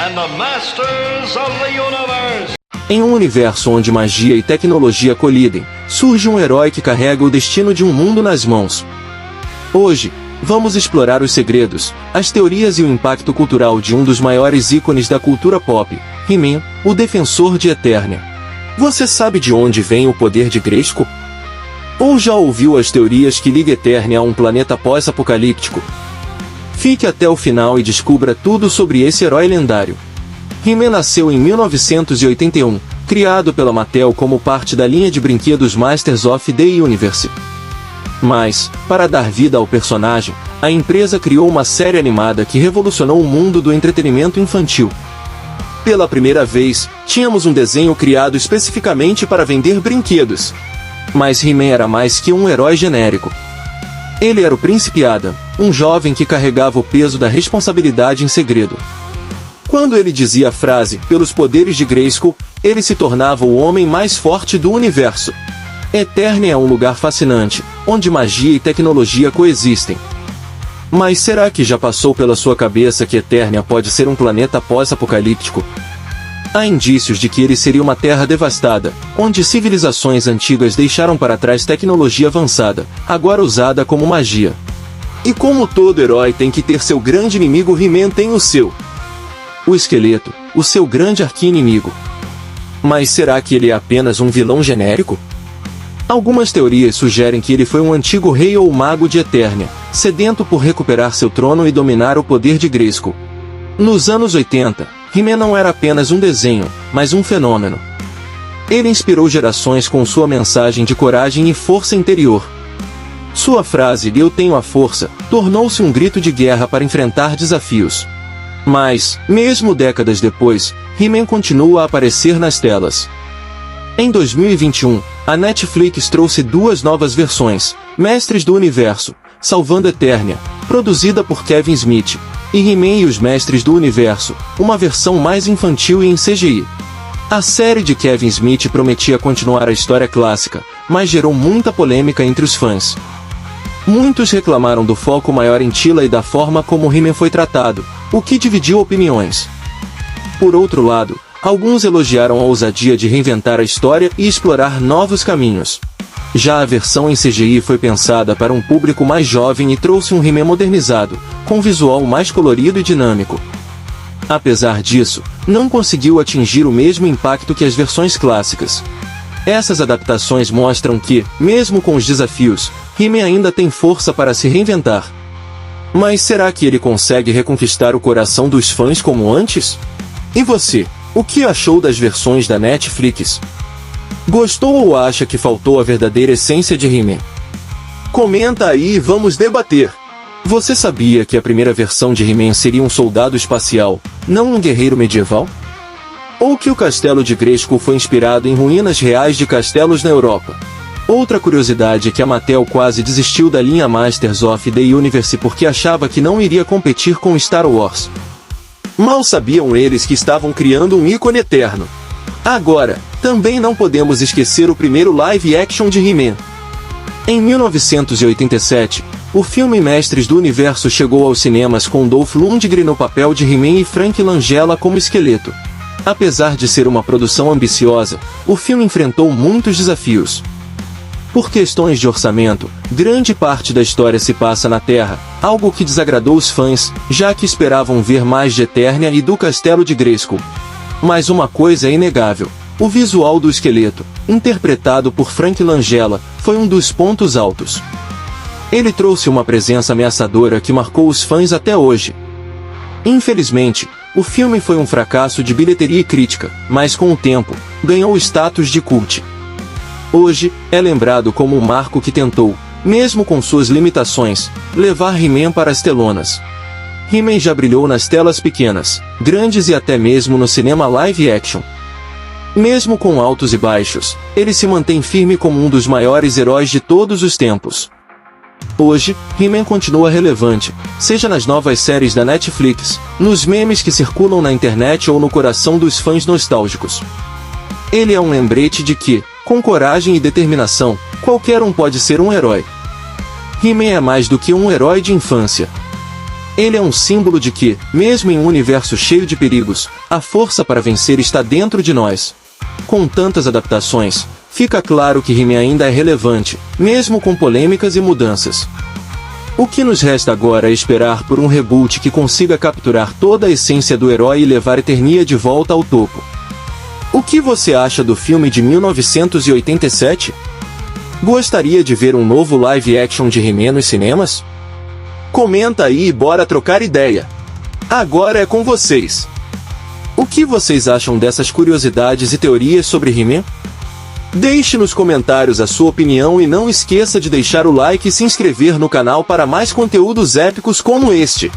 And the masters of the universe. Em um universo onde magia e tecnologia colidem, surge um herói que carrega o destino de um mundo nas mãos. Hoje, vamos explorar os segredos, as teorias e o impacto cultural de um dos maiores ícones da cultura pop, He-Man, o defensor de Eternia. Você sabe de onde vem o poder de Grayskull? Ou já ouviu as teorias que ligam Eternia a um planeta pós-apocalíptico? Fique até o final e descubra tudo sobre esse herói lendário. He-Man nasceu em 1981, criado pela Mattel como parte da linha de brinquedos Masters of the Universe. Mas, para dar vida ao personagem, a empresa criou uma série animada que revolucionou o mundo do entretenimento infantil. Pela primeira vez, tínhamos um desenho criado especificamente para vender brinquedos. Mas He-Man era mais que um herói genérico. Ele era o Príncipe Adam, um jovem que carregava o peso da responsabilidade em segredo. Quando ele dizia a frase, pelos poderes de Grayskull, ele se tornava o homem mais forte do universo. Eternia é um lugar fascinante, onde magia e tecnologia coexistem. Mas será que já passou pela sua cabeça que Eternia pode ser um planeta pós-apocalíptico? Há indícios de que ele seria uma terra devastada, onde civilizações antigas deixaram para trás tecnologia avançada, agora usada como magia. E como todo herói tem que ter seu grande inimigo, He-Man tem o seu. O Esqueleto, o seu grande arqui-inimigo. Mas será que ele é apenas um vilão genérico? Algumas teorias sugerem que ele foi um antigo rei ou mago de Eternia, sedento por recuperar seu trono e dominar o poder de Grayskull. Nos anos 80, He-Man não era apenas um desenho, mas um fenômeno. Ele inspirou gerações com sua mensagem de coragem e força interior. Sua frase "Eu tenho a força" tornou-se um grito de guerra para enfrentar desafios. Mas, mesmo décadas depois, He-Man continua a aparecer nas telas. Em 2021, a Netflix trouxe duas novas versões, Mestres do Universo, Salvando Eternia, produzida por Kevin Smith, e He-Man e os Mestres do Universo, uma versão mais infantil e em CGI. A série de Kevin Smith prometia continuar a história clássica, mas gerou muita polêmica entre os fãs. Muitos reclamaram do foco maior em Teela e da forma como He-Man foi tratado, o que dividiu opiniões. Por outro lado, alguns elogiaram a ousadia de reinventar a história e explorar novos caminhos. Já a versão em CGI foi pensada para um público mais jovem e trouxe um He-Man modernizado, com visual mais colorido e dinâmico. Apesar disso, não conseguiu atingir o mesmo impacto que as versões clássicas. Essas adaptações mostram que, mesmo com os desafios, He-Man ainda tem força para se reinventar. Mas será que ele consegue reconquistar o coração dos fãs como antes? E você, o que achou das versões da Netflix? Gostou ou acha que faltou a verdadeira essência de He-Man? Comenta aí e vamos debater! Você sabia que a primeira versão de He-Man seria um soldado espacial, não um guerreiro medieval? Ou que o castelo de Grayskull foi inspirado em ruínas reais de castelos na Europa? Outra curiosidade é que a Mattel quase desistiu da linha Masters of the Universe porque achava que não iria competir com Star Wars. Mal sabiam eles que estavam criando um ícone eterno. Agora, também não podemos esquecer o primeiro live action de He-Man. Em 1987, o filme Mestres do Universo chegou aos cinemas com Dolph Lundgren no papel de He-Man e Frank Langella como esqueleto. Apesar de ser uma produção ambiciosa, o filme enfrentou muitos desafios. Por questões de orçamento, grande parte da história se passa na Terra, algo que desagradou os fãs, já que esperavam ver mais de Eternia e do Castelo de Grayskull. Mas uma coisa é inegável: o visual do esqueleto, interpretado por Frank Langella, foi um dos pontos altos. Ele trouxe uma presença ameaçadora que marcou os fãs até hoje. Infelizmente, o filme foi um fracasso de bilheteria e crítica, mas com o tempo, ganhou o status de cult. Hoje, é lembrado como um marco que tentou, mesmo com suas limitações, levar He-Man para as telonas. He-Man já brilhou nas telas pequenas, grandes e até mesmo no cinema live action. Mesmo com altos e baixos, ele se mantém firme como um dos maiores heróis de todos os tempos. Hoje, He-Man continua relevante, seja nas novas séries da Netflix, nos memes que circulam na internet ou no coração dos fãs nostálgicos. Ele é um lembrete de que, com coragem e determinação, qualquer um pode ser um herói. He-Man é mais do que um herói de infância. Ele é um símbolo de que, mesmo em um universo cheio de perigos, a força para vencer está dentro de nós. Com tantas adaptações, fica claro que He-Man ainda é relevante, mesmo com polêmicas e mudanças. O que nos resta agora é esperar por um reboot que consiga capturar toda a essência do herói e levar Eternia de volta ao topo. O que você acha do filme de 1987? Gostaria de ver um novo live action de He-Man nos cinemas? Comenta aí e bora trocar ideia. Agora é com vocês. O que vocês acham dessas curiosidades e teorias sobre He-Man? Deixe nos comentários a sua opinião e não esqueça de deixar o like e se inscrever no canal para mais conteúdos épicos como este.